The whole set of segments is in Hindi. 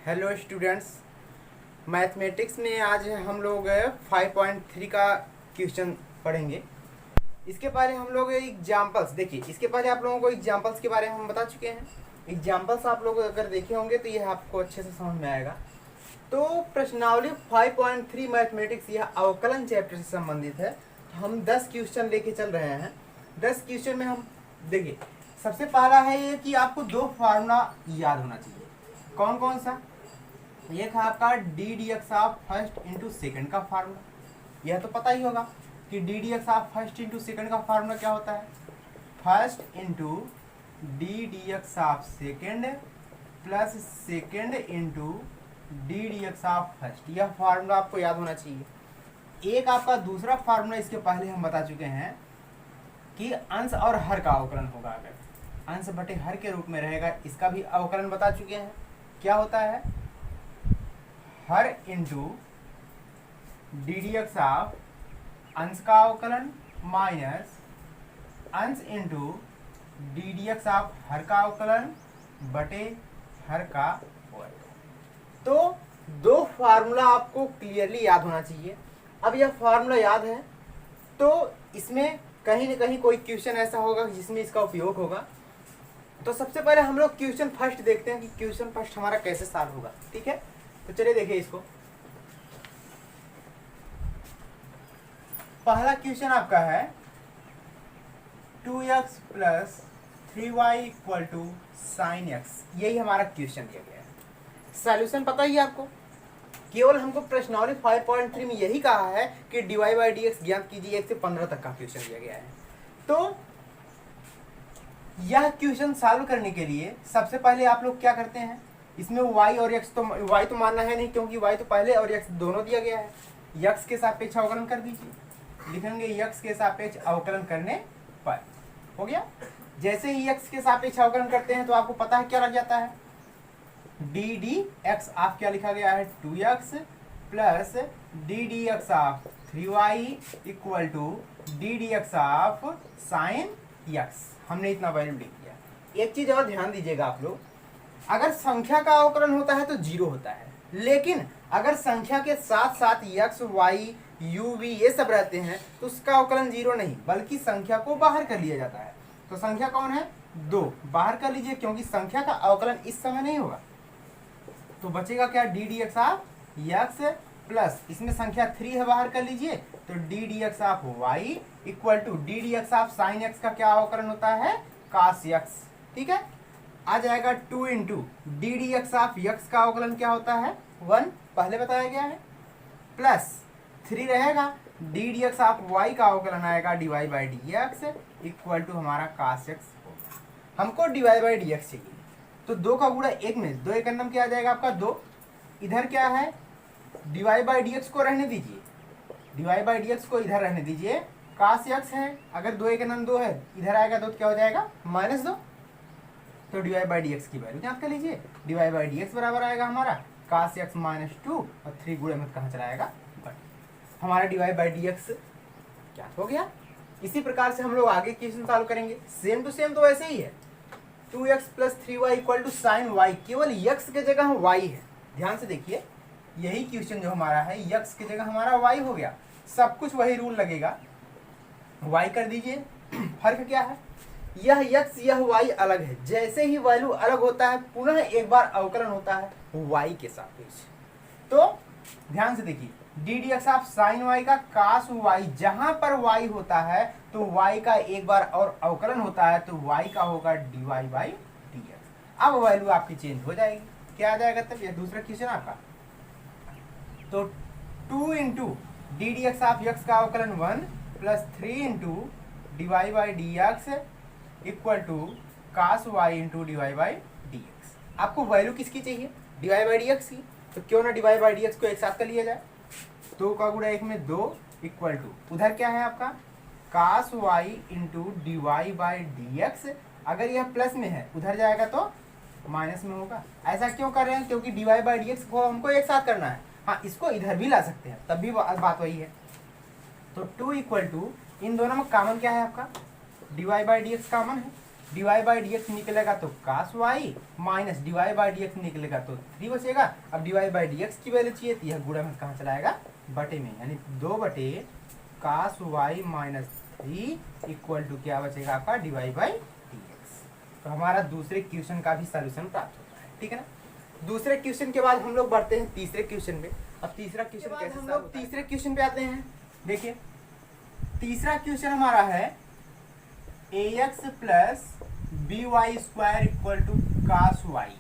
हेलो स्टूडेंट्स, मैथमेटिक्स में आज हम लोग 5.3 का क्वेश्चन पढ़ेंगे। इसके पहले हम लोग एग्जाम्पल्स देखिए। इसके पहले आप लोगों को एग्जाम्पल्स के बारे में हम बता चुके हैं। एग्जाम्पल्स आप लोग अगर देखे होंगे तो यह आपको अच्छे से समझ में आएगा। तो प्रश्नावली 5.3 मैथमेटिक्स यह अवकलन चैप्टर से संबंधित है। तो हम 10 क्वेश्चन लेके चल रहे हैं। 10 क्वेश्चन में हम देखिए, सबसे पहला है ये कि आपको दो फार्मूला याद होना चाहिए। कौन कौन सा? एक है आपका D D x of first into second का फार्मूला। यह तो पता ही होगा कि D D x of first into second का फार्मूला क्या होता है। First into D D x of second plus second into D D x of first. यह फार्मूला आपको याद होना चाहिए। एक आपका दूसरा फार्मूला इसके पहले हम बता चुके हैं कि अंश और हर का अवकलन होगा। अगर अंश बटे हर के रूप में रहेगा, इसका भी अवकलन बता चुके हैं। क्या होता है? हर into D D x of अंश का अवकलन माइनस अंश into D D x of हर का अवकलन बटे हर का वर्ग। तो दो फार्मूला आपको क्लियरली याद होना चाहिए। अब यह फार्मूला याद है तो इसमें कहीं न कहीं कोई क्वेश्चन ऐसा होगा जिसमें इसका उपयोग होगा। तो सबसे पहले हम लोग क्वेश्चन फर्स्ट देखते हैं कि क्वेश्चन फर्स्ट हमारा कैसे सॉल्व होगा। ठीक है, तो चलिए देखिए इसको। पहला क्वेश्चन आपका है 2x plus 3y equal to sine x. यही हमारा क्वेश्चन दिया गया है। सॉल्यूशन पता ही है आपको। केवल हमको प्रश्नावली 5.3 में यही कहा है कि dy बाई dx ज्ञात कीजिए। 1 से 15 तक का क्वेश्चन दिया गया है। तो यह क्वेश्चन सॉल्व करने के लिए सबसे पहले आप लोग क्या करते हैं, इसमें y और x तो y तो मानना है नहीं, क्योंकि y तो पहले और x दोनों दिया गया है। x के सापेक्ष अवकलन कर दीजिए। लिखेंगे x के सापेक्ष अवकलन करने पर हो गया। जैसे ही x के सापेक्ष अवकलन करते हैं तो आपको पता है क्या लग जाता है। डी डी एक्स आप क्या लिखा गया है 2x plus D D x of 3y equal to D D x of sine x। हमने इतना वैल्यू लिख दिया। एक चीज और ध्यान दीजिएगा आप लोग, अगर संख्या का अवकलन होता है तो 0 होता है, लेकिन अगर संख्या के साथ साथ x y u v ये सब रहते हैं तो उसका अवकलन 0 नहीं, बल्कि संख्या को बाहर कर लिया जाता है। तो संख्या कौन है? 2 बाहर कर लीजिए, क्योंकि संख्या का अवकलन इस समय नहीं होगा। तो बचेगा क्या? D D x of x plus इसमें संख्या 3 है, बाहर कर लीजिए तो D D x of y equal to D D x of sine x का क्या अवकलन होता है? cos x। ठीक है, आ जाएगा 2 into D D x of x का अवकलन क्या होता है? 1 पहले बताया गया है, प्लस 3 रहेगा D D x of y का अवकलन आएगा dy by D x equal to हमारा cos x होगा। हमको dy बाई डी एक्स चाहिए, तो 2 का गुणा 1 में 2 एकम क्या आ जाएगा आपका 2। इधर क्या है? dy बाई डी एक्स को रहने दीजिए, dy बाई डी एक्स को इधर रहने दीजिए। cos x है, अगर 2 एकम 2 है, इधर आएगा 2 तो क्या हो जाएगा? -2। तो dy बाई डी एक्स की वैल्यू याद कर लीजिए। dy बाई डी एक्स बराबर आएगा हमारा cos x -2 और 3 गुणे में कहाँ चला आएगा? हमारा dy बाई डी एक्स क्या हो गया। इसी प्रकार से हम लोग आगे क्वेश्चन सॉल्व करेंगे। सेम टू सेम तो वैसे ही है। 2x plus 3y equal to sine y, केवल x के जगह y है। ध्यान से देखिए, यही क्वेश्चन जो हमारा है x के जगह हमारा y हो गया। सब कुछ वही रूल लगेगा, y कर दीजिए। फर्क क्या है? यह x यह y अलग है। जैसे ही वैल्यू अलग होता है पुनः एक बार अवकलन होता है y के सापेक्ष। तो ध्यान से देखिए, D D x of sign y का cos y, जहां पर y होता है तो y का एक बार और अवकलन होता है तो y का होगा dy बाई डी एक्स। अब वैल्यू आपकी चेंज हो जाएगी। क्या आ जाएगा तब? यह दूसरा क्वेश्चन आपका। तो 2 into D D x of x का अवकलन 1 plus 3 into D y by D x equal to cos y into D y by D x. आपको वैल्यू किसकी चाहिए? D y by D x की। तो क्यों ना D y by D x को एक साथ कर लिया जाए। 2 का गुणा 1 में 2 इक्वल टू उधर क्या है आपका? cos y into D y by D x. अगर यह प्लस में है उधर जाएगा तो माइनस में होगा। ऐसा क्यों कर रहे हैं? क्योंकि D y by D x को हमको एक साथ करना है। हाँ, इसको इधर भी ला सकते हैं, तब भी बात वही है। तो 2 इक्वल टू इन दोनों में कॉमन क्या है आपका? D y by D x common है, डीवाई बाई डी एक्स निकलेगा तो cos y minus dy by D x निकलेगा तो 3 बचेगा। अब डीवाई बाई डी एक्स की वैल्यू चाहिए तो यह गुणा में कहाँ चला आएगा, बटे में, यानी 2 बटे कास वाई माइनस 3 इक्वल टू क्या बचेगा आपका डीवाई बाई डी एक्स। तो हमारा दूसरे क्वेश्चन का भी सॉल्यूशन प्राप्त होता है, ठीक है ना। दूसरे क्वेश्चन के बाद हम लोग बढ़ते हैं तीसरे क्वेश्चन पे। अब तीसरा क्वेश्चन कैसे हम लोग तीसरे क्वेश्चन पे आते हैं। देखिए तीसरा क्वेश्चन हमारा है a x plus b y square equal to cos y.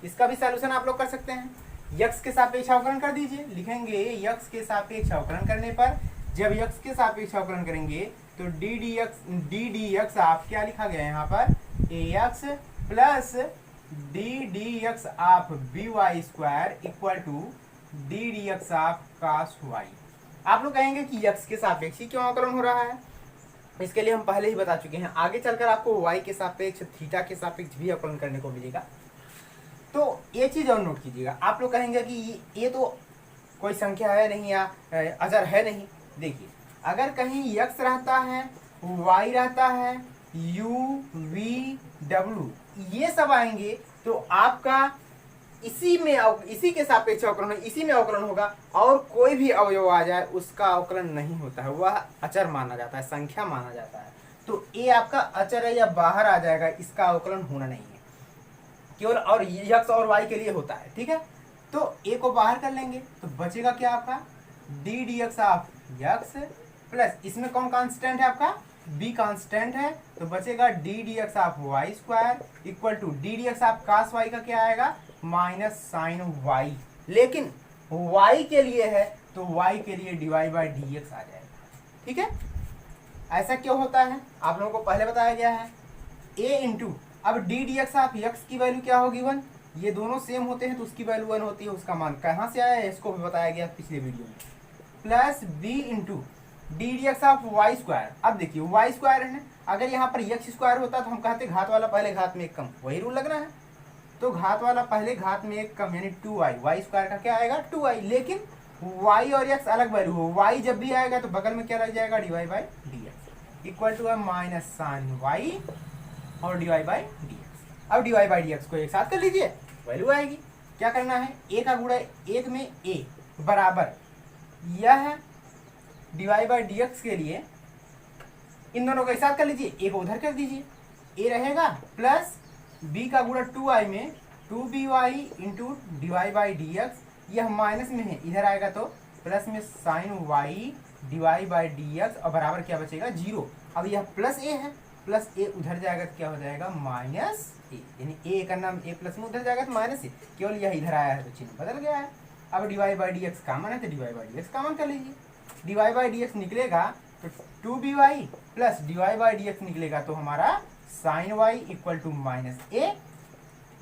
इसका भी सॉल्यूशन आप लोग कर सकते हैं। यक्स के सापेक्ष अवकलन कर दीजिए। लिखेंगे यक्स के सापेक्ष अवकलन करने पर, जब यक्स के सापेक्ष अवकलन करेंगे तो डी डी एक्स आप क्या लिखा गया है यहाँ पर, a x plus d x of b y square equal to d x of cos y. आप लोग कहेंगे कि यक्स के सापेक्ष ही क्यों अवकलन हो रहा है, इसके लिए हम पहले ही बता चुके हैं। आगे चलकर आपको y के सापेक्ष थीटा के सापेक्ष भी अवकलन करने को मिलेगा। तो ये चीज और नोट कीजिएगा। आप लोग कहेंगे कि ये तो कोई संख्या है नहीं या अजर है नहीं। देखिए अगर कहीं x रहता है, y रहता है, u v w ये सब आएंगे तो आपका इसी के सापेक्ष अवकलन, इसी में अवकलन होगा। और कोई भी अवयव आ जाए उसका अवकलन नहीं होता है, वह अचर माना जाता है, संख्या माना जाता है। तो ए आपका अचर है या बाहर आ जाएगा, इसका अवकलन होना नहीं है, केवल और यक्स और वाई के लिए होता है, ठीक है। तो ए को बाहर कर लेंगे तो बचेगा क्या आपका D D x of x plus, इसमें कौन कांस्टेंट है आपका, बी कांस्टेंट है, तो बचेगा D D x of y square equal to D D x of cos y का क्या आएगा माइनस साइन वाई। लेकिन y के लिए है तो y के लिए डीवाई बाई डी एक्स आ जाएगा, ठीक है। ऐसा क्यों होता है आप लोगों को पहले बताया गया है। a इंटू अब d D x of x की वैल्यू क्या होगी 1, ये दोनों सेम होते हैं तो उसकी वैल्यू 1 होती है। उसका मान कहाँ से आया है इसको भी बताया गया पिछले वीडियो में। Plus b into D D x of y square. अब देखिए वाई स्क्वायर है, अगर यहाँ पर एक्स स्क्वायर होता तो हम कहते घात वाला पहले घात में एक कम, वही रूल लग रहा है। तो घात वाला पहले घात में एक कम यानी 2i, वाई स्क्वायर का क्या आएगा 2i। लेकिन y और x अलग वैल्यू हो, y जब भी आएगा तो बगल में क्या रह जाएगा d y by D x equal to minus sine y और d y by D x. अब d y by D x को एक साथ कर लीजिए, वैल्यू आएगी। क्या करना है, a का गुणा 1 में a बराबर यह D y by D x के लिए इन दोनों को एक साथ कर लीजिए, a को उधर कर दीजिए, a रहेगा प्लस b का गुणा 2i में 2by into D y by D x, यह माइनस में है, इधर आएगा तो प्लस में sine y D y by D x और बराबर क्या बचेगा 0। अब यह प्लस a है, प्लस a उधर जाएगा तो क्या हो जाएगा माइनस a, यानी a का नाम a प्लस में उधर जाएगा तो माइनस a, केवल यह इधर आया है तो चिन्ह बदल गया है। अब d y by D x common है तो d y by D x common कर लीजिए। D y by D x निकलेगा तो 2by plus d y by D x निकलेगा तो हमारा sine y equal to minus a।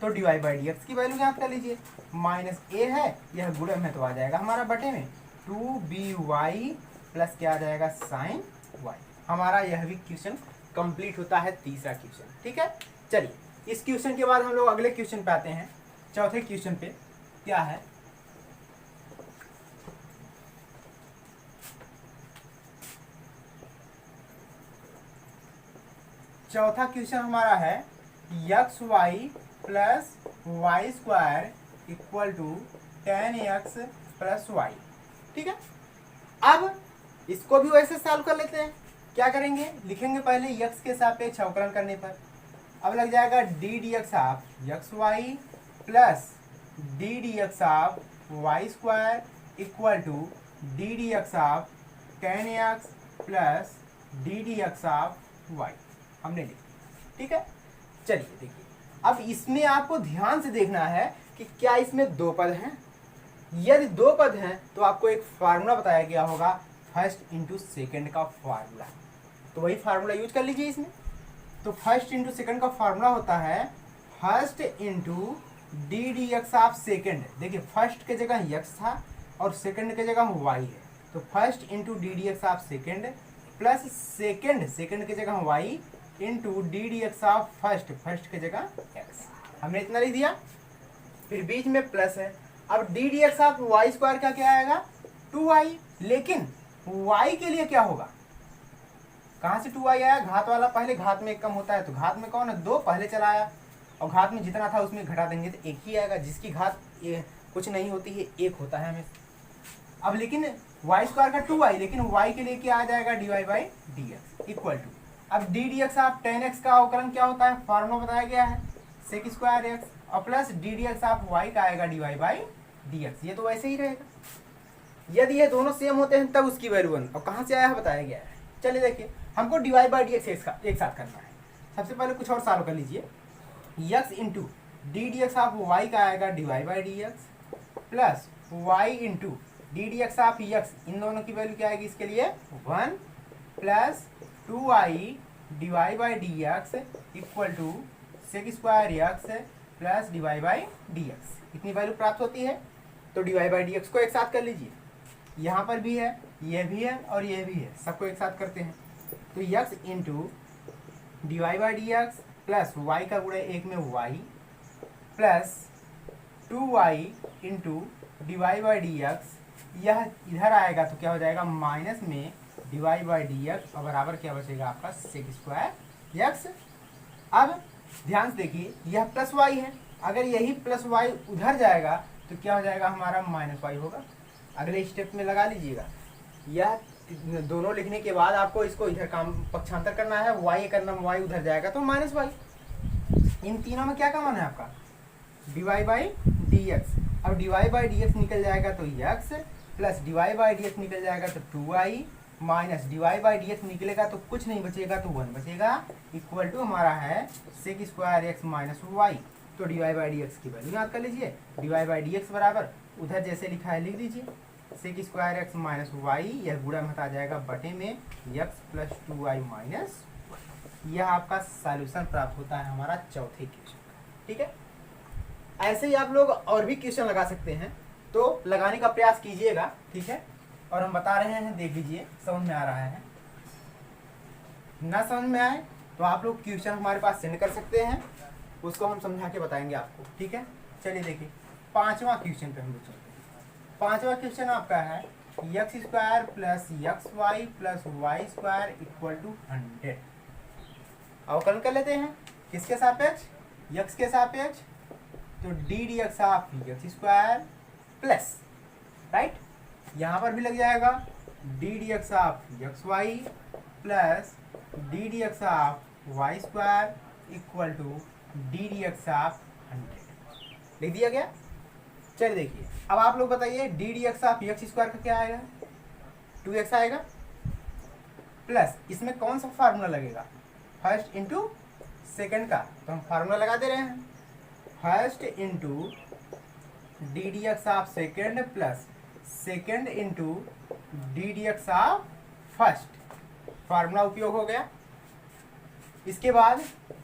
तो d y by D x की वैल्यू याद कर लीजिए, माइनस a है, यह गुणन है तो आ जाएगा हमारा बटे में 2by प्लस क्या आ जाएगा साइन y। हमारा यह भी क्वेश्चन कंप्लीट होता है, तीसरा क्वेश्चन, ठीक है। चलिए इस क्वेश्चन के बाद हम लोग अगले क्वेश्चन पे आते हैं। चौथे क्वेश्चन पे क्या है, चौथा क्वेश्चन हमारा है x y plus y square equal to 10x plus y, ठीक है। अब इसको भी वैसे सॉल्व कर लेते हैं। क्या करेंगे, लिखेंगे पहले यक्स के सापेक्ष अवकलन करने पर, अब लग जाएगा d D x of x y plus D D x of y square equal to D D x of 10x plus D D x of y हमने लिखा, ठीक है। चलिए देखिए अब इसमें आपको ध्यान से देखना है कि क्या इसमें दो पद हैं। यदि दो पद हैं तो आपको एक फार्मूला बताया गया होगा, फर्स्ट इंटू सेकेंड का फार्मूला, तो वही फार्मूला यूज कर लीजिए इसमें। तो फर्स्ट इंटू सेकेंड का फार्मूला होता है first into D D x of second. देखिए फर्स्ट के जगह यक्स था और सेकेंड के जगह वाई है, तो first into D D x of second plus second के जगह y into D D x of first के जगह एक्स, हमने इतना लिख दिया। फिर बीच में प्लस है। अब d D x of y square का क्या आएगा 2y, लेकिन y के लिए क्या होगा कहाँ से 2i आया, घात वाला पहले घात में एक कम होता है, तो घात में कौन है 2 पहले चला आया, और घात में जितना था उसमें घटा देंगे तो एक ही आएगा, जिसकी घात कुछ नहीं होती है, एक होता है हमेशा। अब लेकिन वाई स्क्वायर का 2i, लेकिन y के लिए क्या आ जाएगा dy/dx इक्वल टू, अब डी डी एक्स आप 10x का अवकलन क्या होता है, फॉर्मूला बताया गया है सेक स्क्वायर एक्स, और प्लस डी डी एक्स आप y का आएगा dy/dx, ये तो वैसे ही रहेगा। यदि ये दोनों सेम होते हैं तब उसकी वैल्यू 1, और कहाँ से आया है बताया गया है। चलिए देखिए, हमको dy/dx एक साथ करना है। सबसे पहले कुछ और सॉल्व कर लीजिए, x into D D x आप y का आएगा dy/dx plus y into D D x आप x, इन दोनों की वैल्यू क्या आएगी इसके लिए 1 plus 2i dy/dx equal to sec square x plus dy/dx, इतनी वैल्यू प्राप्त होती है। तो dy/dx को एक साथ कर लीजिए, यहाँ पर भी है, ये भी है और ये भी है, सबको एक साथ करते हैं। तो x into dy/dx plus y का गुणा एक में y plus 2y into dy/dx, यह इधर आएगा तो क्या हो जाएगा माइनस में dy/dx, और बराबर क्या बचेगा आपका सेक स्क्वायर एक्स। अब ध्यान से देखिए, यह प्लस y है, अगर यही प्लस y उधर जाएगा तो क्या हो जाएगा हमारा माइनस y होगा। अगले स्टेप में लगा लीजिएगा, यह दोनों लिखने के बाद आपको इसको इधर काम पक्षांतर करना है, y करना, y उधर जाएगा तो माइनस y। इन तीनों में क्या कॉमन है आपका dy/dx, अब dy/dx निकल जाएगा तो x प्लस dy/dx निकल जाएगा तो 2i माइनस dy/dx निकलेगा तो कुछ नहीं बचेगा तो 1 बचेगा, इक्वल टू हमारा है sec square x minus y. तो dy/dx की वैल्यू याद कर लीजिए, dy/dx बराबर उधर जैसे लिखा है लिख दीजिए, sec square x minus y, यह गुणा में आ जाएगा बटे में एक्स प्लस 2i माइनस, यह आपका सॉल्यूशन प्राप्त होता है हमारा चौथे क्वेश्चन का। ठीक है, ऐसे ही आप लोग और भी क्वेश्चन लगा सकते हैं, तो लगाने का प्रयास कीजिएगा। ठीक है, और हम बता रहे हैं, देख लीजिए समझ में आ रहा है, ना समझ में आए तो आप लोग क्वेश्चन हमारे पास सेंड कर सकते हैं, उसको हम समझा के बताएंगे आपको। ठीक है, चलिए देखिए पांचवा क्वेश्चन पे हम लोग चलते हैं। पांचवा क्वेश्चन आपका है x square plus x y plus y square equal to 100। अवकलन कर लेते हैं, किसके सापेक्ष, एक्स के सापेक्ष, तो D D x of x square plus, right, यहाँ पर भी लग जाएगा d D x of x y plus D D x of y square equal to D D x of 100। लिख दिया गया। चलिए देखिए, अब आप लोग बताइए D D x of x square का क्या आएगा, 2x आएगा, प्लस इसमें कौन सा फार्मूला लगेगा, फर्स्ट इंटू सेकेंड का, तो हम फार्मूला लगा दे रहे हैं, first into D D x of second plus second into D D x of first, formula उपयोग हो गया। इसके बाद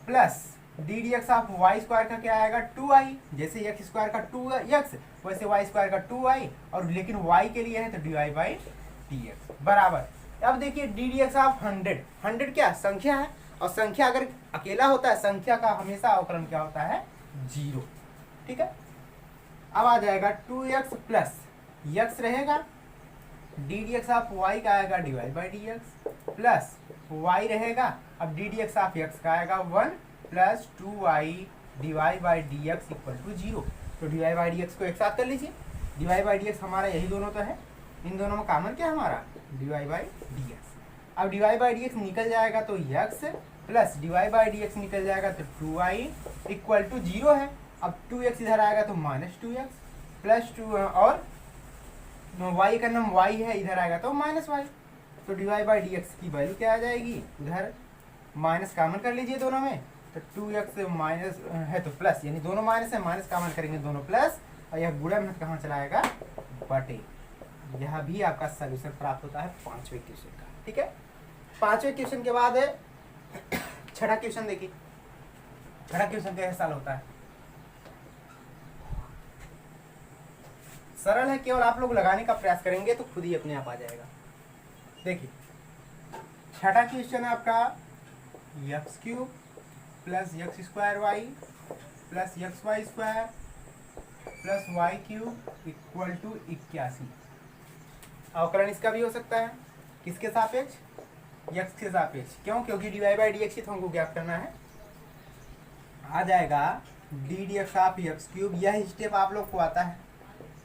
plus D D x of y square का क्या आएगा 2i, जैसे एक्स स्क्वायर का 2x वैसे वाई स्क्वायर का 2i, और लेकिन y के लिए है तो dy/dx बराबर। अब देखिए डी डी एक्स ऑफ 100 क्या संख्या है, और संख्या अगर अकेला होता है, संख्या का हमेशा अवकलन क्या होता है 0। ठीक है, अब आ जाएगा 2x प्लस x रहेगा, D D x of y का आएगा dy/dx प्लस y रहेगा, अब d D x of x का आएगा 1 plus 2i dy/dx equal to 0। तो dy/dx को एक साथ कर लीजिए, dy/dx हमारा यही दोनों तो है, इन दोनों में कॉमन क्या है हमारा dy/dx। अब dy/dx निकल जाएगा तो x प्लस dy/dx निकल जाएगा तो 2i इक्वल टू 0 है। अब 2x इधर आएगा तो माइनस 2x प्लस 2, और y का नाम y है, इधर आएगा तो माइनस y। तो dy/dx की वैल्यू क्या आ जाएगी, उधर माइनस कॉमन कर लीजिए दोनों में, तो 2x माइनस है तो प्लस, यानी दोनों माइनस है, माइनस कॉमन करेंगे दोनों प्लस, और यह गुणा में कहाँ चला आएगा बटे। यह भी आपका सॉल्यूशन प्राप्त होता है पांचवें क्वेश्चन का। ठीक है, पांचवें क्वेश्चन के बाद है छठा क्वेश्चन। देखिए छठा क्वेश्चन कैसे सॉल्व होता है, सरल है, केवल आप लोग लगाने का प्रयास करेंगे तो खुद ही अपने आप आ जाएगा। देखिए छठा क्वेश्चन है आपका x cube plus x square y plus x y square plus y cube equal to 81। अवकलन इसका भी हो सकता है, किसके सापेक्ष, यक्स के सापेक्ष, क्यों? क्योंकि dy बाई डी एक्स ही तो हमको ज्ञात करना है। आ जाएगा d D x of x cube, यह स्टेप आप लोग को आता है,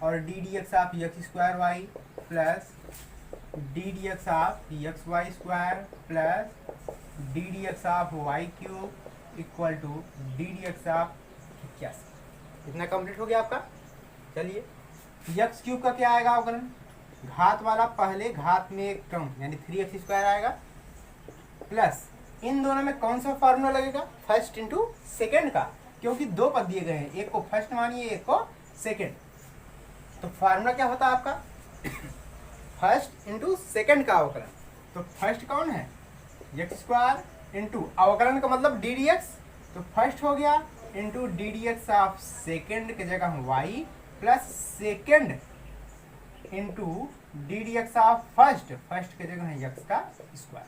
और d D x of x square y plus D D x of x y square plus D D x of y cube equal to D D x of 81। इतना कंप्लीट हो गया आपका। चलिए यक्स क्यूब का क्या आएगा अवकलन? घात वाला पहले घात में एक कम यानी 3x स्क्वायर आएगा, प्लस इन दोनों में कौन सा फार्मूला लगेगा? फर्स्ट इंटू सेकेंड का, क्योंकि दो पद दिए गए हैं, एक को फर्स्ट मानिए एक को सेकेंड। तो फार्मूला क्या होता है आपका? फर्स्ट इंटू सेकेंड का अवकलन। तो फर्स्ट कौन है? एक्स स्क्वायर इंटू अवकलन का मतलब डी डी एक्स, तो फर्स्ट हो गया into D D x of second की जगह y plus second into D D x of first, first की जगह है एक्स का स्क्वायर,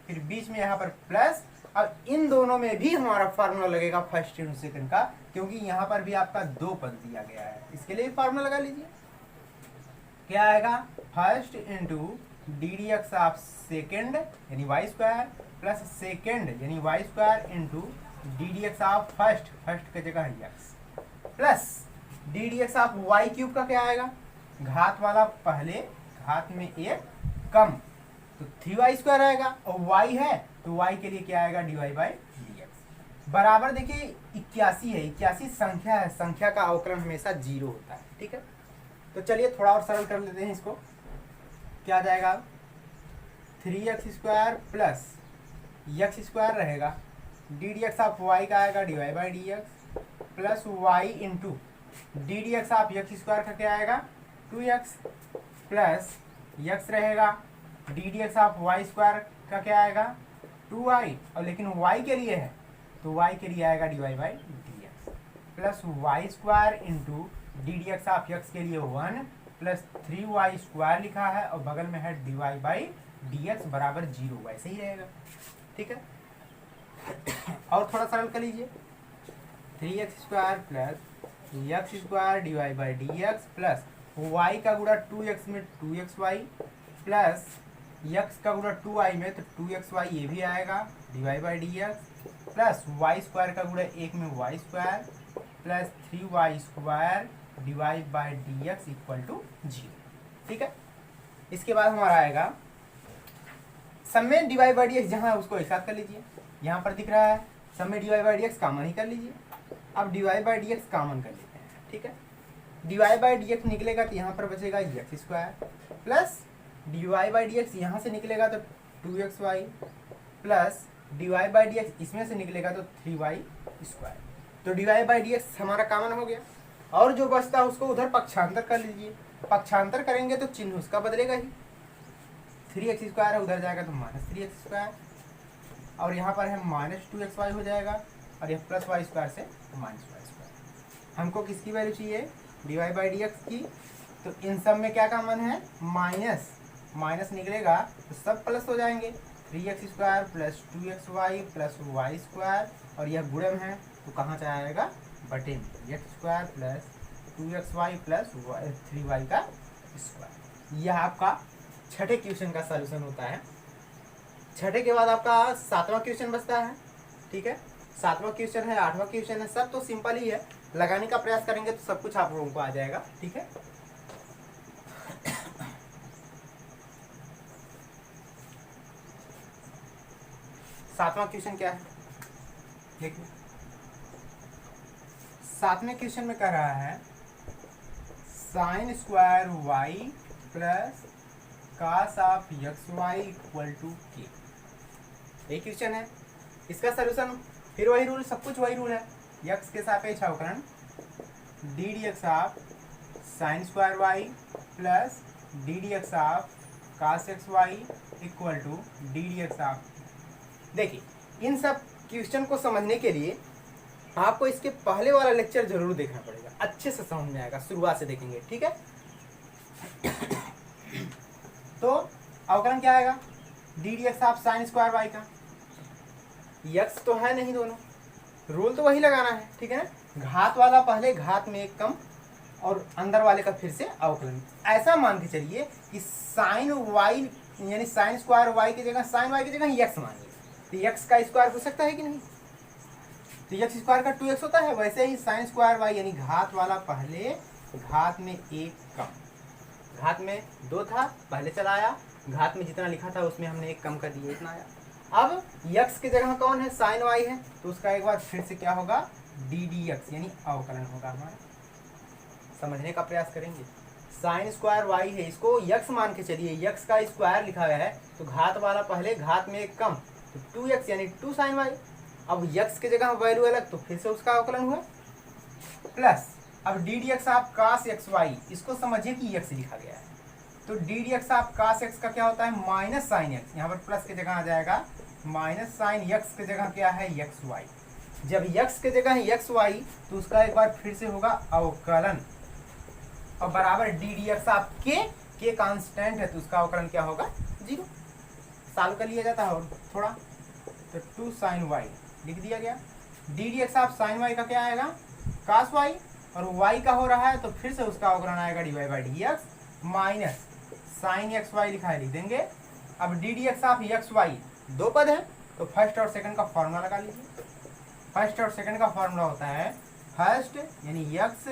फिर बीच में यहाँ पर प्लस। अब इन दोनों में भी हमारा फार्मूला लगेगा फर्स्ट इंटू सेकेंड का, क्योंकि यहाँ पर भी आपका दो पद दिया गया है, इसके लिए फार्मूला लगा लीजिए। क्या आएगा? First into D D x of second यानी वाई स्क्वायर प्लस सेकेंड यानी y square into D D x of first, first की जगह है x, plus D D x of y cube का क्या आएगा? घात वाला पहले घात में एक कम, तो 3y स्क्वायर आएगा, और y है तो y के लिए क्या आएगा? dy बाई डी एक्स बराबर। देखिए 81 है, 81 संख्या है, संख्या का अवकलन हमेशा 0 होता है। ठीक है, तो चलिए थोड़ा और सरल कर लेते हैं इसको। क्या आ जाएगा? 3x square plus x square रहेगा, D D x of y का आएगा dy by D x plus y into D D x of x square का क्या आएगा? 2x प्लस x रहेगा, D D x of y square का क्या आएगा? 2y, और लेकिन y के लिए है तो y के लिए आएगा dy by D x plus y square into D D x of x के लिए 1 प्लस 3y स्क्वायर लिखा है, और बगल में है dy बाई डी एक्स बराबर 0, वैसे ही रहेगा। ठीक है, और थोड़ा सरल कर लीजिए। 3x square plus x square dy by D x plus y का गुणा 2x में 2xy प्लस x का गुणा 2y में तो 2xy ये भी आएगा dy by D x plus y square का गुणा 1 में y स्क्वायर plus 3y square dy by D x equal to 0। ठीक है, इसके बाद हमारा आएगा सब में dy बाई डी एक्स, जहाँ है उसको एक साथ कर लीजिए। यहाँ पर दिख रहा है सब में dy by D x common ही कर लीजिए। अब dy by D x common कर लेते हैं। ठीक है, dy बाई डी एक्स निकलेगा तो यहाँ पर बचेगा x square plus dy by D x यहाँ से निकलेगा तो 2xy plus dy by D x इसमें से निकलेगा तो 3y स्क्वायर। तो dy बाई डी एक्स हमारा कॉमन हो गया, और जो बचता है उसको उधर पक्षांतर कर लीजिए। पक्षांतर करेंगे तो चिन्ह उसका बदलेगा ही, 3x स्क्वायर है उधर जाएगा तो माइनस 3x स्क्वायर, और यहाँ पर है माइनस 2xy हो जाएगा, और यह प्लस y स्क्वायर से माइनस y स्क्वायर। हमको किसकी वैल्यू चाहिए? dy बाई डी एक्स की। तो इन सब में क्या कॉमन है? माइनस, माइनस निकलेगा तो सब प्लस हो जाएंगे, 3x square plus 2xy plus y square, और यह गुणन है तो कहाँ जाएगा? बटे में, x square plus 2xy plus 3y का स्क्वायर। यह आपका छठे क्वेश्चन का सलूशन होता है। छठे के बाद आपका सातवां क्वेश्चन बचता है। ठीक है, सातवां क्वेश्चन है, आठवां क्वेश्चन है, सब तो सिंपल ही है, लगाने का प्रयास करेंगे तो सब कुछ आप लोगों को आ जाएगा। ठीक है, सातवां क्वेश्चन क्या है देखिए। सातवें क्वेश्चन में कह रहा है sine square y plus cos of x y equal to k. यही क्वेश्चन है, इसका सलूशन फिर वही रूल, सब कुछ वही रूल है। x के सापेक्ष अवकलन d D x of sine square y plus D D x of cos x y equal to D D x of. देखिए, इन सब क्वेश्चन को समझने के लिए आपको इसके पहले वाला लेक्चर जरूर देखना पड़ेगा, अच्छे से समझ में आएगा, शुरुआत से देखेंगे। ठीक है, तो अवकलन क्या आएगा? D D x of sine square y का, यक्स तो है नहीं, दोनों रूल तो वही लगाना है। ठीक है ना, घात वाला पहले घात में एक कम, और अंदर वाले का फिर से अवकलन। ऐसा मान के चलिए कि साइन वाई यानी साइन स्क्वायर वाई की जगह साइन वाई की जगह यक्स मान लिया, तो यक्स का स्क्वायर हो सकता है कि नहीं, तो यक्स स्क्वायर का 2x होता है। वैसे ही साइन स्क्वायर वाई यानी घात वाला पहले, घात में एक कम, घात में 2 था पहले चला आया, घात में जितना लिखा था उसमें हमने एक कम कर दिया, इतना आया। अब यक्स की जगह कौन है, साइन वाई है, तो उसका एक बार फिर से क्या होगा, डी डी एक्स यानी अवकलन होगा हमारा। समझने का प्रयास करेंगे। साइन स्क्वायर वाई है, इसको यक्स मान के चलिए, यक्स का स्क्वायर लिखा गया है, तो घात वाला पहले घात में एक कम, तो 2x यानी 2 साइन वाई। अब यक्स की जगह वैल्यू अलग, तो फिर से उसका अवकलन हुआ, प्लस अब डी डी एक्स आप कास एक्स वाई, इसको समझिए कि यक्स लिखा गया है, तो डी डी एक्स आप कास एक्स का क्या होता है, माइनस साइन एक्स, यहाँ पर प्लस की जगह आ जाएगा माइनस साइन यक्स की जगह क्या है, यक्स वाई। जब यक्स की जगह है यक्स वाई, तो उसका एक बार फिर से होगा अवकलन, और बराबर डी डी एक्स आप के कांस्टेंट है, तो उसका अवकलन क्या होगा, 0। सॉल्व कर लिया जाता है और थोड़ा, तो 2 साइन वाई लिख दिया गया। डी डी एक्स आप साइन वाई का क्या आएगा, कास वाई, और वाई का हो रहा है तो फिर से उसका अवकलन आएगा d y by D x minus sine x y लिखा है, लिख देंगे। अब डी डी एक्स आप एक्स वाई 2 पद है, तो फर्स्ट और सेकंड का फॉर्मूला लगा लीजिए। फर्स्ट और सेकंड का फॉर्मूला होता है फर्स्ट यानी x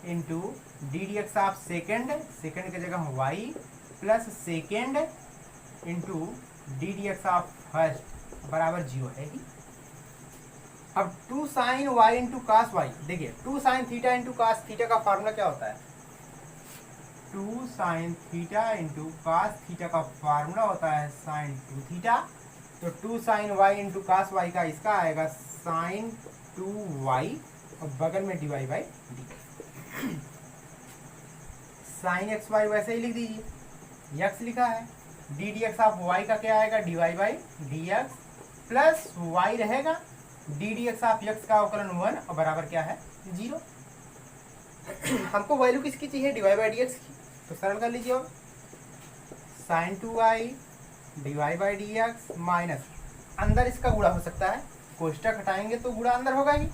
into D D x आप सेकेंड, सेकेंड की जगह y, plus second into D D x आप फर्स्ट बराबर 0 है ही। अब 2 sine y into cos y, देखिए 2 sine theta into cos theta का फॉर्मूला क्या होता है, 2 sine theta into cos theta का फॉर्मूला होता है साइन 2 थीटा, तो 2 sine y into cos y का इसका आएगा साइन 2 वाई, और बगल में d y by d. Sine x y वैसे ही लिख दीजिए, यक्स लिखा है, डी डी एक्स आप वाई का क्या आएगा, d y by D x, plus y रहेगा, डी डी एक्स आप यक्स का अवकलन 1 और बराबर क्या है, 0। हमको वैल्यू किसकी चाहिए, D y by D x की, तो सरल कर लीजिए, और sine 2 y d y by D x minus, अंदर इसका गुणा हो सकता है, कोष्टक हटाएंगे तो गुणा अंदर होगा ही,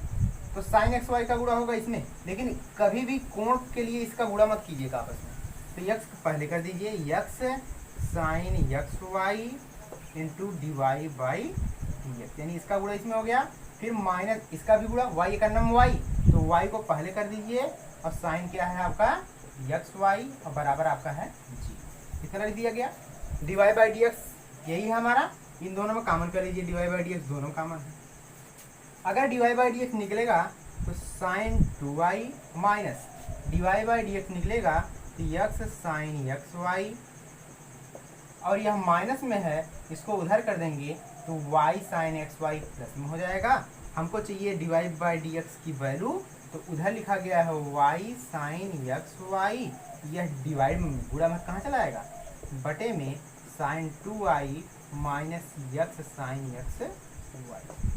तो साइन एक्स वाई का गुणा होगा इसमें, लेकिन कभी भी कोण के लिए इसका गुणा मत कीजिएगा आपस में, तो यक्स पहले कर दीजिए, x sine x y into D y by D x, यानी इसका गुणा इसमें हो गया, फिर माइनस इसका भी गुणा, वाई का नाम वाई, तो वाई को पहले कर दीजिए, और साइन क्या है आपका यक्स वाई, और बराबर आपका है जी, इतना लिख दिया गया। D y by D x यही है हमारा, इन दोनों में कॉमन कर लीजिए, d y by D x दोनों कॉमन है। अगर d y by D x निकलेगा तो sine 2 y minus d y by D x निकलेगा तो यक्स साइन यक्स वाई, और यह माइनस में है, इसको उधर कर देंगे तो y sine x y plus में हो जाएगा। हमको चाहिए D y by D x की वैल्यू, तो उधर लिखा गया है वाई साइन यक्स वाई, यह डिवाइड में गुणा में कहाँ चला आएगा, बटे में sine 2 y minus x sine x y.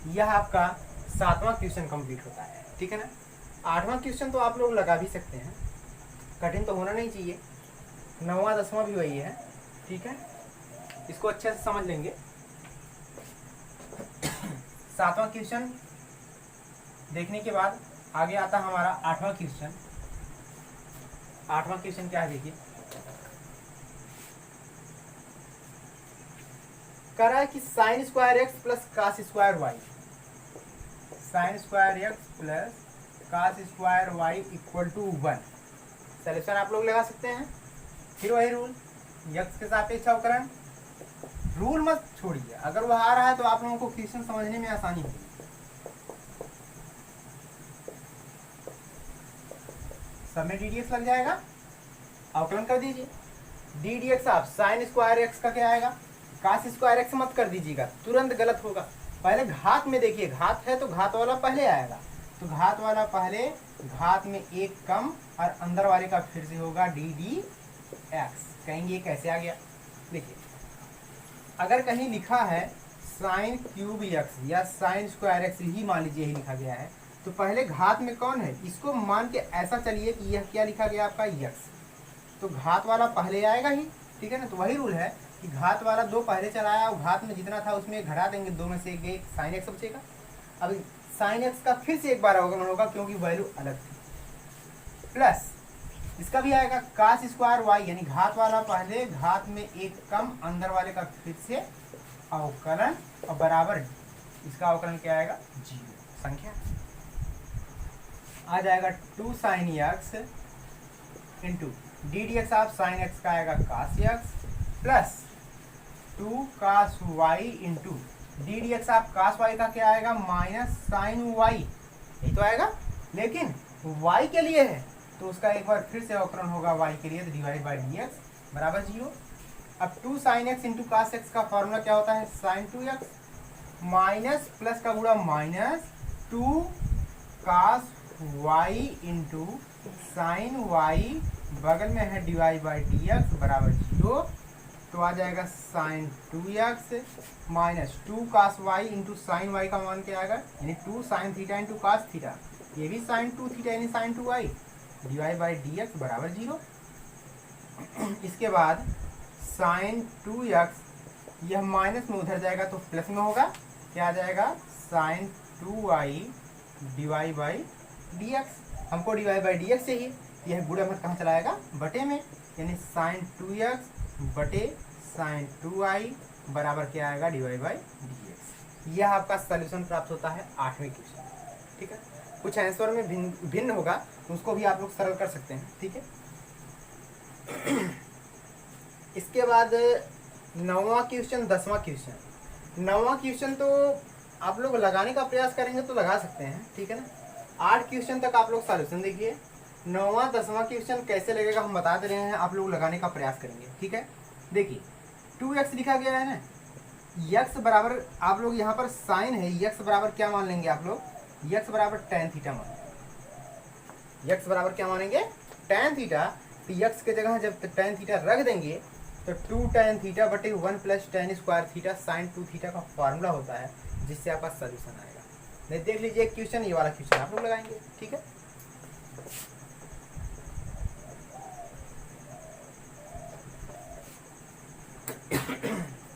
यह आपका 7वां क्वेश्चन कंप्लीट होता है, ठीक है ना। 8वां क्वेश्चन तो आप लोग लगा भी सकते हैं, कठिन तो होना नहीं चाहिए, 9वां 10वां भी वही है, ठीक है, इसको अच्छे से समझ लेंगे। 7वां क्वेश्चन देखने के बाद आगे आता हमारा 8वां क्वेश्चन। 8वां क्वेश्चन क्या है देखिए, कह रहा है कि sine square x plus cos square y, sine square x plus cos square y equal to 1। Solution आप लोग लगा सकते हैं, फिर वही रूल, यक्स के सापेक्ष अवकलन, रूल मत छोड़िए, अगर वह आ रहा है तो आप लोगों को क्वेश्चन समझने में आसानी होगी। सब में डी डी एक्स लग जाएगा, अवकलन कर दीजिए, डी डी एक्स आप साइन स्क्वायर एक्स का क्या आएगा, कास स्क्वायर एक्स मत कर दीजिएगा, तुरंत गलत होगा। पहले घात में देखिए, घात है तो घात वाला पहले आएगा, तो घात वाला पहले, घात में एक कम, और अंदर वाले का फिर से होगा डी डी एक्स। कहेंगे कैसे आ गया, देखिए अगर कहीं लिखा है साइन क्यूब एक्स या साइन स्क्वायर एक्स, ही मान लीजिए यही लिखा गया है, तो पहले घात में कौन है, इसको मान के ऐसा चलिए कि यह क्या लिखा गया आपका यक्स, तो घात वाला पहले आएगा ही, ठीक है ना। तो वही रूल है कि घात वाला 2 पहले चलाया, और घात में जितना था उसमें घटा देंगे, 2 में से एक साइन एक्स बचेगा। अब साइन एक्स का फिर से एक बार अवकलन होगा क्योंकि वैल्यू अलग थी, प्लस इसका भी आएगा कास स्क्वायर वाई, यानी घात वाला पहले, घात में एक कम, अंदर वाले का फिर से अवकलन, और बराबर इसका अवकलन क्या आएगा, 0 संख्या आ जाएगा 2 sin x into D D x of sine x का आएगा cos x plus 2 cos y into D D x of cos y का क्या आएगा, माइनस साइन वाई, यही तो आएगा, लेकिन y के लिए है तो उसका एक बार फिर से अवकलन होगा y के लिए, तो डिवाइड बाई डी एक्स बराबर 0। अब 2 sin x into cos x का फॉर्मूला क्या होता है, साइन 2x माइनस प्लस का गुणा minus 2 cos y into sine y, बगल में है डिवाइड बाई डी एक्स बराबर 0, तो आ जाएगा sine 2x minus 2 cos y into sine y का मान क्या आएगा, यानी 2 sine theta into cos theta, ये भी साइन 2 थीटा यानी sine 2y divide by D x बराबर 0। इसके बाद साइन 2x, यह माइनस में उधर जाएगा तो प्लस में होगा, क्या आ जाएगा, sine 2y divide by D x, हमको डिवाइड बाई डी एक्स चाहिए, यह गुणा मत कहाँ चलाएगा, बटे में, यानी साइन 2x बटे साइन 2y बराबर क्या आएगा, डिवाइड बाई डी एक्स। यह आपका सॉल्यूशन प्राप्त होता है 8वें क्वेश्चन। ठीक है, कुछ आंसर में भिन्न होगा, उसको भी आप लोग सरल कर सकते हैं। ठीक है, इसके बाद 9वां क्वेश्चन, 10वां क्वेश्चन। 9वां क्वेश्चन तो आप लोग लगाने का प्रयास करेंगे तो लगा सकते हैं, ठीक है ना। 8 क्वेश्चन तक आप लोग सॉल्यूशन देखिए, 9वां 10वां क्वेश्चन कैसे लगेगा हम बता दे रहे हैं, आप लोग लगाने का प्रयास करेंगे। ठीक है, देखिए 2x लिखा गया है ना, x बराबर, आप लोग यहाँ पर साइन है, x बराबर क्या मान लेंगे आप लोग, x बराबर tan थीटा मानेंगे, x बराबर क्या मानेंगे, tan थीटा। तो x के जगह जब tan थीटा रख देंगे तो 2 tan थीटा बटे 1 plus tan square theta sine 2 theta का फॉर्मूला होता है, जिससे आपका सोल्यूशन आएगा। नहीं देख लीजिए एक क्वेश्चन, ये वाला क्वेश्चन आप लोग लगाएंगे। ठीक है,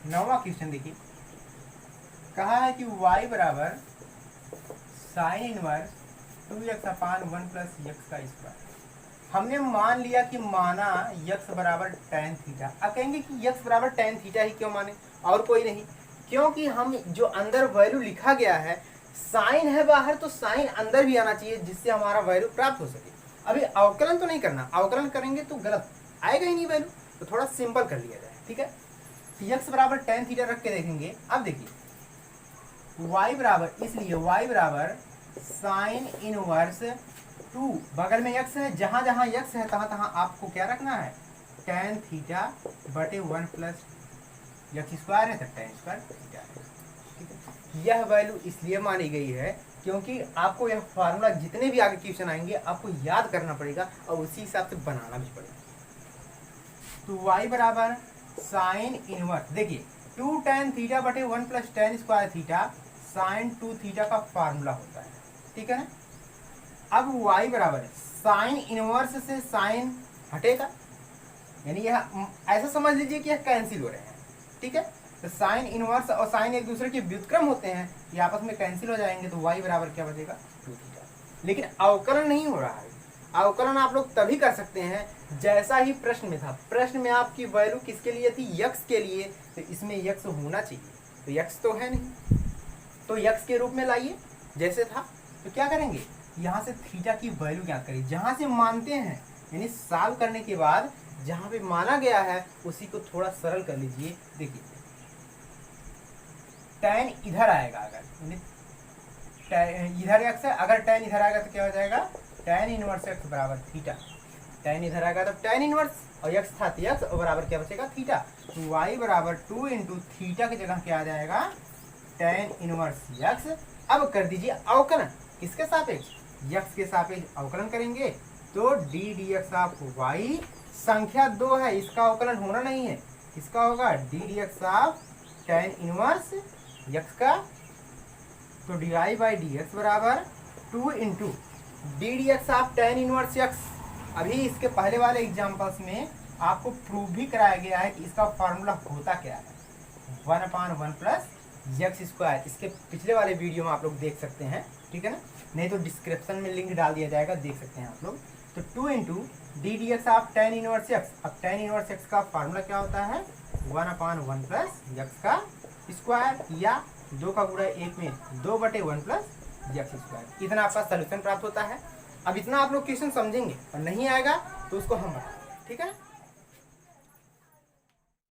नौवां क्वेश्चन देखिए, कहा है कि y बराबर साइन इनवर्स 2x अपान 1 प्लस x का स्क्वायर। हमने मान लिया कि माना x बराबर tan थीटा। अब कहेंगे कि x बराबर tan थीटा ही क्यों माने, और कोई नहीं, क्योंकि हम जो अंदर वैल्यू लिखा गया है, साइन है बाहर तो साइन अंदर भी आना चाहिए, जिससे हमारा वैल्यू प्राप्त हो सके। अभी अवकलन तो नहीं करना, अवकलन करेंगे तो गलत आएगा ही नहीं वैल्यू, तो थोड़ा सिंपल कर लिया जाए। ठीक है, x बराबर tan थीटा रख के देखेंगे। अब देखिए y बराबर, इसलिए y बराबर साइन इनवर्स 2, बगल में x है, जहां जहां x है तहां तहां आपको क्या रखना है, tan थीटा बटे 1 प्लस x स्क्वायर है तो tan स्क्वायर थीटा है। ठीक है, यह वैल्यू इसलिए मानी गई है क्योंकि आपको यह फार्मूला जितने भी आगे क्वेश्चन आएंगे आपको याद करना पड़ेगा और उसी हिसाब से बनाना भी पड़ेगा। तो y बराबर साइन इनवर्स, देखिए 2 tan थीटा बटे 1 plus tan square theta sine 2 theta का फार्मूला होता है। ठीक है ना, अब y बराबर साइन इनवर्स से साइन हटेगा, यानी यह ऐसा समझ लीजिए कि यह कैंसिल हो रहे हैं। ठीक है, तो साइन इनवर्स और साइन एक दूसरे के व्युत्क्रम होते हैं, ये आपस में कैंसिल हो जाएंगे, तो y बराबर क्या बचेगा, 2 थीटा। लेकिन अवकलन नहीं हो रहा है, अवकलन आप लोग तभी कर सकते हैं जैसा ही प्रश्न में था। प्रश्न में आपकी वैल्यू किसके लिए थी, x के लिए, तो इसमें x होना चाहिए, तो x तो है नहीं, तो x के रूप में लाइए जैसे था। तो क्या करेंगे, यहाँ से थीटा की वैल्यू क्या करें, जहाँ से मानते हैं, यानी सॉल्व करने के बाद जहाँ पे माना गया है उसी को थोड़ा सरल कर लीजिए। देखिए tan इधर आएगा, अगर इधर x है, अगर tan इधर आएगा तो क्या हो जाएगा, tan इनवर्स x बराबर थीटा। tan इधर आएगा तो tan इनवर्स, और x था तो x, और बराबर क्या बचेगा, थीटा। तो y बराबर 2 इंटू थीटा की जगह क्या आ जाएगा, tan इनवर्स x। अब कर दीजिए अवकलन, किसके सापेक्ष, x के सापेक्ष अवकलन करेंगे तो d dx ऑफ y, संख्या 2 है, इसका अवकलन होना नहीं है, इसका होगा d dx of tan inverse x का, तो dy बाई dx बराबर 2 into D D x of tan inverse x। अभी इसके पहले वाले एग्जाम्पल्स में आपको प्रूव भी कराया गया है कि इसका फॉर्मूला होता क्या है, 1/1 प्लस x स्क्वायर। इसके पिछले वाले वीडियो में आप लोग देख सकते हैं, ठीक है ना, नहीं तो डिस्क्रिप्शन में लिंक डाल दिया जाएगा, देख सकते हैं आप लोग। तो 2 into D D x of tan inverse x. अब टेन इनवर्स एक्स का फार्मूला क्या होता है, 1/1 प्लस एक्स का स्क्वायर, या 2 का गुणा 1 में 2/1 प्लस एक्स स्क्वायर। इतना आपका सोल्यूशन प्राप्त होता है। अब इतना आप लोग क्वेश्चन समझेंगे और नहीं आएगा तो उसको हम बताएंगे, ठीक है।